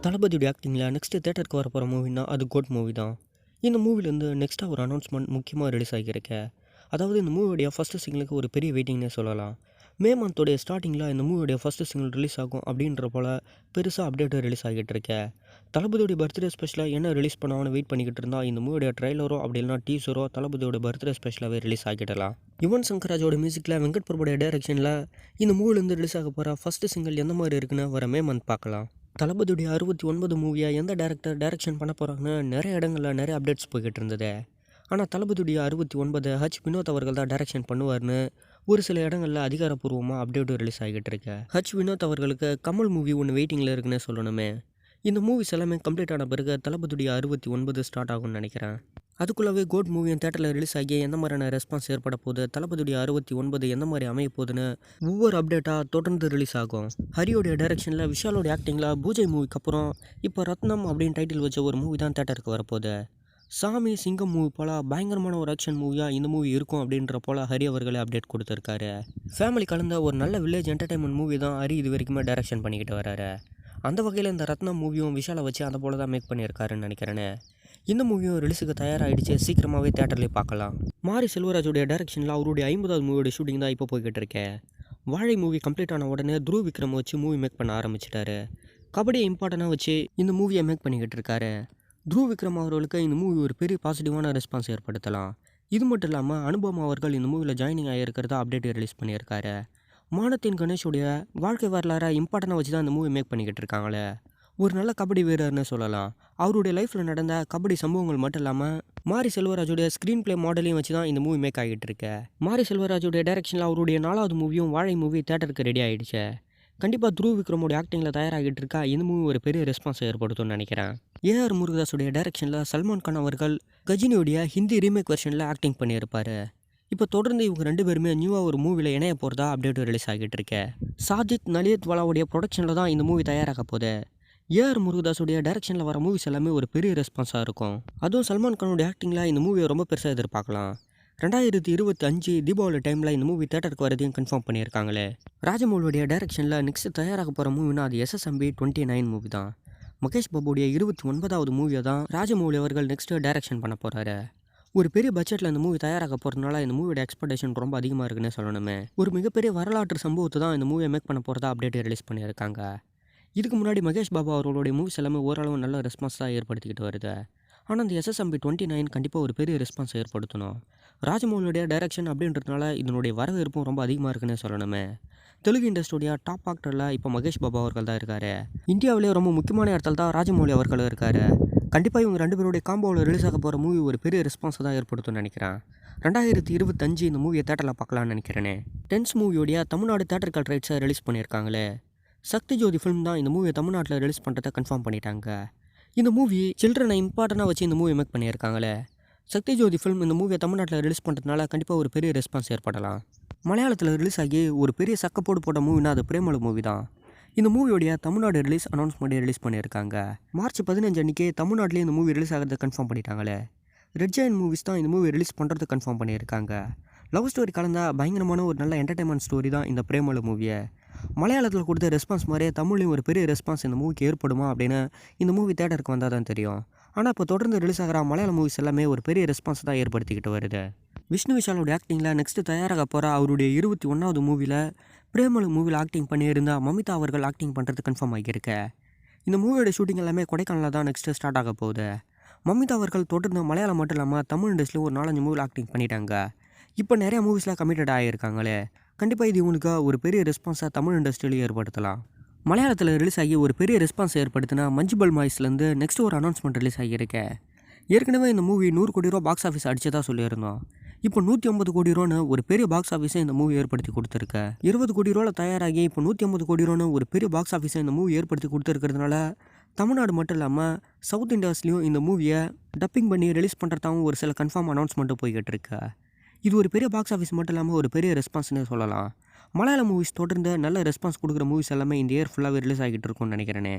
தளபதியுடைய ஆக்டிங்கில் next தேட்டருக்கு வர போகிற மூவினா அது கோட் மூவி தான். இந்த மூவிலேருந்து நெக்ஸ்ட்டாக ஒரு அனௌன்ஸ்மெண்ட் முக்கியமாக ரிலீஸ் ஆகியிருக்க. அதாவது இந்த மூவியோடைய ஃபஸ்ட்டு சிங்கிளுக்கு ஒரு பெரிய வெயிட்டிங்னே சொல்லலாம். மே மந்தோடைய ஸ்டார்டிங்கில் இந்த மூவியோடைய ஃபஸ்ட்டு சிங்கிள் ரிலீஸ் ஆகும் அப்படின்ற போல் பெருசாக அப்டேட்டு ரிலீஸ் ஆகிட்டு இருக்க. தளபதியோடைய பர்த்டே ஸ்பெஷலாக என்ன ரிலீஸ் பண்ணுவான்னு வெயிட் பண்ணிக்கிட்டு இருந்தால் இந்த மூவியோடைய ட்ரைலரோ அப்படி இல்லைனா டீசரோ தளபதியோட பர்த்டே ஸ்பெஷலாகவே ரிலீஸ் ஆகிடலாம். யுவன் சங்கர் ராஜோட மியூசிக்கில் வெங்கட் பிரபுடைய டைரக்ஷனில் இந்த மூவிலேருந்து ரிலீஸ் ஆக போகிற ஃபஸ்ட்டு சிங்கிள் எந்த மாதிரி இருக்குன்னு வர மே மந்த் பார்க்கலாம். தளபதியுடைய 69 மூவியை எந்த டேரக்டர் டைரக்ஷன் பண்ண போகிறாங்கன்னு நிறைய இடங்களில் நிறைய அப்டேட்ஸ் போய்கிட்டு இருந்தது. ஆனால் தளபதியுடைய 69 ஹச் வினோத் அவர்கள் தான் டைரக்ஷன் பண்ணுவார்னு ஒரு சில இடங்களில் அதிகாரப்பூர்வமாக அப்டேட்டும் ரிலீஸ் ஆகிட்டு இருக்கு. ஹச் வினோத் அவர்களுக்கு கமல் மூவி ஒன்று வெயிட்டிங்கில் இருக்குன்னு சொல்லணுமே. இந்த மூவிஸ் எல்லாமே கம்ப்ளீட் ஆன பிறகு தளபதியுடைய 69 ஸ்டார்ட் ஆகும்னு நினைக்கிறேன். அதுக்குள்ளவே கோட் மூவியும் தேட்டரில் ரிலீஸ் ஆகி எந்த மாதிரியான ரெஸ்பான்ஸ் ஏற்பட போகுது, தளபதியுடைய 69 எந்த மாதிரி அமைய போகுதுன்னு ஒவ்வொரு அப்டேட்டாக தொடர்ந்து ரிலீஸ் ஆகும். ஹரியோடைய டைரக்ஷனில் விஷாலோடைய ஆக்டிங்கில் பூஜை மூவிக்கு அப்புறம் இப்போ ரத்னம் அப்படின்னு டைட்டில் வச்ச ஒரு மூவி தான் தேட்டருக்கு வரப்போகுது. சாமி சிங்கம் மூவி போல் பயங்கரமான ஒரு ஆக்ஷன் மூவியாக இந்த மூவி இருக்கும் அப்படின்ற போல் ஹரி அவர்களே அப்டேட் கொடுத்துருக்காரு. ஃபேமிலி கலந்த ஒரு நல்ல வில்லேஜ் என்டர்டைன்மெண்ட் மூவி தான் ஹரி இது வரைக்குமே டைரக்ஷன் பண்ணிக்கிட்டு வராரு. அந்த வகையில் இந்த ரத்னம் மூவியும் விஷாலை வச்சு அந்த போல தான் மேக் பண்ணியிருக்காருன்னு நினைக்கிறேன்னு. இந்த மூவியும் ரிலீஸுக்கு தயாராகிடுச்சு, சீக்கிரமாகவே தேட்டர்லேயே பார்க்கலாம். மாரி செல்வராஜுடைய டைரக்ஷனில் அவருடைய 50வது மூவியோட ஷூட்டிங் தான் இப்போ போய்கிட்டு இருக்கேன். வாழை மூவி கம்ப்ளீட் ஆன உடனே துருவ் விக்ரம் வச்சு மூவி மேக் பண்ண ஆரம்பிச்சிட்டாரு. கபடியை இம்பார்ட்டனாக வச்சு இந்த மூவியை மேக் பண்ணிக்கிட்டு இருக்காரு. துருவ் விக்ரம் அவர்களுக்கு இந்த மூவி ஒரு பெரிய பாசிட்டிவான ரெஸ்பான்ஸ் ஏற்படுத்தலாம். இது மட்டும் இல்லாமல் அனுபவம் அவர்கள் இந்த மூவியில் ஜாயினிங் ஆகியிருக்கிறதா அப்டேட் ரிலீஸ் பண்ணியிருக்காரு. மானத்தின் கணேஷோடைய வாழ்க்கை வரலாறை இம்பார்ட்டனாக வச்சு தான் இந்த மூவி மேக் பண்ணிக்கிட்டு இருக்காங்களே. ஒரு நல்ல கபடி வீரர்னு சொல்லலாம். அவருடைய லைஃப்பில் நடந்த கபடி சம்பவங்கள் மட்டும் இல்லாமல் மாரி செல்வராஜுடைய ஸ்க்ரீன் பிளே மாடலையும் வச்சு தான் இந்த மூவி மேக் ஆகிட்டு இருக்கு. மாரி செல்வராஜுடைய டைரக்ஷனில் அவருடைய 4வது மூவியும் வாழை மூவி தேட்டருக்கு ரெடி ஆகிடுச்சு. கண்டிப்பாக துருவ் விக்ரமோடைய ஆக்டிங்கில் தயாராகிட்டு இருக்கா இந்த மூவி ஒரு பெரிய ரெஸ்பான்ஸ் ஏற்படுத்தும்னு நினைக்கிறேன். ஏஆர் முருகதாஸுடைய டைரக்ஷனில் சல்மான் கான் அவர்கள் கஜினியோடைய ஹிந்தி ரீமேக் வெர்ஷனில் ஆக்டிங் பண்ணியிருப்பார். இப்போ தொடர்ந்து இவங்க 2 பேருமே நியூவாக ஒரு மூவியில் இணைய போகிறதா அப்டேட் ரிலீஸ் ஆகிட்டு இருக்கு. சாஜித் நலியத் வாலாவுடைய ப்ரொடக்ஷனில் தான் இந்த மூவி தயாராக போகுது. ஏஆர் முருகதாஸுடைய டைரக்ஷனில் வர மூவிஸ் எல்லாமே ஒரு பெரிய ரெஸ்பான்ஸாக இருக்கும். அதுவும் சல்மான் கானுடைய ஆக்டிங்கில் இந்த மூவியை ரொம்ப பெருசாக எதிர்பார்க்கலாம். 2025 தீபாவளி டைமில் இந்த மூவி தேட்டருக்கு வரதையும் கன்ஃபார்ம் பண்ணியிருக்காங்களே. ராஜமௌலியுடைய டைரக்ஷனில் நெக்ஸ்ட் தயாராக போகிற மூவினா அது SSMB 29 மூவி தான். மகேஷ் பாபுடைய 29வது மூவியை தான் ராஜமௌலி அவர்கள் நெக்ஸ்ட்டு டைரக்ஷன் பண்ண போகிறாரு. ஒரு பெரிய பட்ஜெட்டில் இந்த மூவி தயாராக போகிறதுனால இந்த மூவியோட எக்ஸ்பெக்டேஷன் ரொம்ப அதிகமாக இருக்குன்னு சொல்லணுமே. ஒரு மிகப்பெரிய வரலாற்று சம்பவத்தை தான் இந்த மூவியை மேக் பண்ண போகிறதா அப்டேட் ரிலீஸ் பண்ணியிருக்காங்க. இதுக்கு முன்னாடி மகேஷ் பாபு அவர்களுடைய மூவிஸ் எல்லாமே ஓரளவு நல்ல ரெஸ்பான்ஸ் தான் ஏற்படுத்திக்கிட்டு வருது. ஆனால் இந்த SSMB 29 கண்டிப்பாக ஒரு பெரிய ரெஸ்பான்ஸ் ஏற்படுத்தணும். ராஜமௌலியுடைய டைரக்ஷன் அப்படின்றதுனால இதனுடைய வரவேற்பும் ரொம்ப அதிகமாக இருக்குன்னு சொல்லணுமே. தெலுங்கு இண்டஸ்ட்ரியோடைய டாப் ஆக்டரில் இப்போ மகேஷ் பாபு அவர்கள் தான் இருக்கார். இந்தியாவிலேயே ரொம்ப முக்கியமான இடத்துல தான் ராஜமௌலி அவர்கள் இருக்கார். கண்டிப்பாக இவங்க 2 பேருடைய காம்போவில் ரிலீஸ் ஆக போகிற மூவி ஒரு பெரிய ரெஸ்பான்ஸை தான் ஏற்படுத்தும்னு நினைக்கிறேன். 2025 இந்த மூவியை தேட்டரில் பார்க்கலான்னு நினைக்கிறேனே. டென்ஸ் மூவியோடைய தமிழ்நாடு தேட்டர்கள் ரைட்ஸை ரிலீஸ் பண்ணியிருக்காங்களே. சக்தி ஜோதி ஃபிலிம் தான் இந்த மூவியை தமிழ்நாட்டில் ரிலீஸ் பண்ணுறதை கன்ஃபார்ம் பண்ணிட்டாங்க. இந்த மூவி சில்ட்ரனை இம்பார்ட்டனாக வச்சு இந்த movie make பண்ணியிருக்காங்களே. Sakthi Jyothi film இந்த மூவியை தமிழ்நாட்டில் ரிலீஸ் பண்ணுறதுனால கண்டிப்பாக ஒரு பெரிய ரெஸ்பான்ஸ் ஏற்படலாம். மலையாளத்தில் ரிலீஸ் ஆகி ஒரு பெரிய சக்கப்போடு போட்ட மூவினா அது பிரேமலு மூவி தான். இந்த மூவியோடைய தமிழ்நாடு ரிலீஸ் அனௌன்ஸ்மெண்ட் ரிலீஸ் பண்ணியிருக்காங்க. மார்ச் 15 அன்றைக்கி தமிழ்நாட்டிலே இந்த மூவி ரிலீஸ் ஆகிறத கன்ஃபார்ம் பண்ணிட்டாங்களே. ரெட் ஜெயண்ட் மூவிஸ் தான் இந்த மூவி ரிலீஸ் பண்ணுறது கன்ஃபார்ம் பண்ணியிருக்காங்க. லவ் ஸ்டோரி கலந்த பயங்கரமான ஒரு நல்ல என்டர்டைன்மெண்ட் ஸ்டோரி தான் இந்த பிரேமலு மூவியை. மலையாளத்தில் கொடுத்த ரெஸ்பான்ஸ் மாதிரியே தமிழ்லையும் ஒரு பெரிய ரெஸ்பான்ஸ் இந்த மூவிக்கு ஏற்படுமா அப்படின்னு இந்த மூவி தேட்டருக்கு வந்தால் தான் தெரியும். ஆனால் இப்போ தொடர்ந்து ரிலீஸ் ஆகிற மலையாள மூவிஸ் எல்லாமே ஒரு பெரிய ரெஸ்பான்ஸ் தான் ஏற்படுத்திக்கிட்டு வருது. விஷ்ணு விஷாலோடைய ஆக்டிங்கில் நெக்ஸ்ட்டு தயாராக போகிற அவருடைய 21வது மூவியில் பிரேமலு மூவியில் ஆக்டிங் பண்ணியிருந்தால் மமிதா அவர்கள் ஆக்டிங் பண்ணுறது கன்ஃபார்ம் ஆகியிருக்கு. இந்த மூவியோட ஷூட்டிங் எல்லாமே கொடைக்கானலில் தான் நெக்ஸ்ட்டு ஸ்டார்ட் ஆக போகுது. மமிதா அவர்கள் தொடர்ந்து மலையாளம் மட்டும் இல்லாமல் தமிழ் இண்டஸ்ட்ரியில் ஒரு 4-5 மூவியில் ஆக்டிங் பண்ணிட்டாங்க. இப்போ நிறையா மூவிஸில் கமிட்டட் ஆகியிருக்காங்களே. கண்டிப்பாக இது இவனுக்கு ஒரு பெரிய ரெஸ்பான்ஸாக தமிழ் இண்டஸ்ட்ரியிலேயே ஏற்படுத்தலாம். மலையாளத்தில் ரிலீஸ் ஆகி ஒரு பெரிய ரெஸ்பான்ஸ் ஏற்படுத்தினா மஞ்சுபல் மாய்ஸ்லேருந்து நெக்ஸ்ட் ஒரு அனௌன்ஸ்மெண்ட் ரிலீஸ் ஆகியிருக்கேன். ஏற்கனவே இந்த மூவி 100 கோடி ரூபா பாக்ஸ் ஆஃபீஸ் அடிச்சதாக சொல்லியிருந்தோம். இப்போ 150 கோடி ரூபான்னு ஒரு பெரிய பாக்ஸ் ஆஃபீஸை இந்த மூவி ஏற்படுத்தி கொடுத்துருக்கு. 20 கோடி ரூபாவில் தயாராகி இப்போ 150 கோடி ரூபான்னு ஒரு பெரிய பாக்ஸ் ஆஃபீஸை இந்த மூவி ஏற்படுத்தி கொடுத்துருக்கிறதுனால தமிழ்நாடு மட்டும் இல்லாமல் சவுத் இந்தியாஸ்லேயும் இந்த மூவியை டப்பிங் பண்ணி ரிலீஸ் பண்ணுறதாகவும் ஒரு சில கன்ஃபார்ம் அனௌன்ஸ்மெண்ட்டு போய்கிட்டு இருக்கு. இது ஒரு பெரிய பாக்ஸ் ஆஃபீஸ் மட்டும் இல்லாமல் ஒரு பெரிய ரெஸ்பான்ஸ்னே சொல்லலாம். மலையாள மூவிஸ் தொடர்ந்து நல்ல ரெஸ்பான்ஸ் கொடுக்குற மூவிஸ் எல்லாமே இந்த இயர் ஃபுல்லாகவே ரிலீஸ் ஆகிட்டு இருக்கும்னு நினைக்கிறேனே.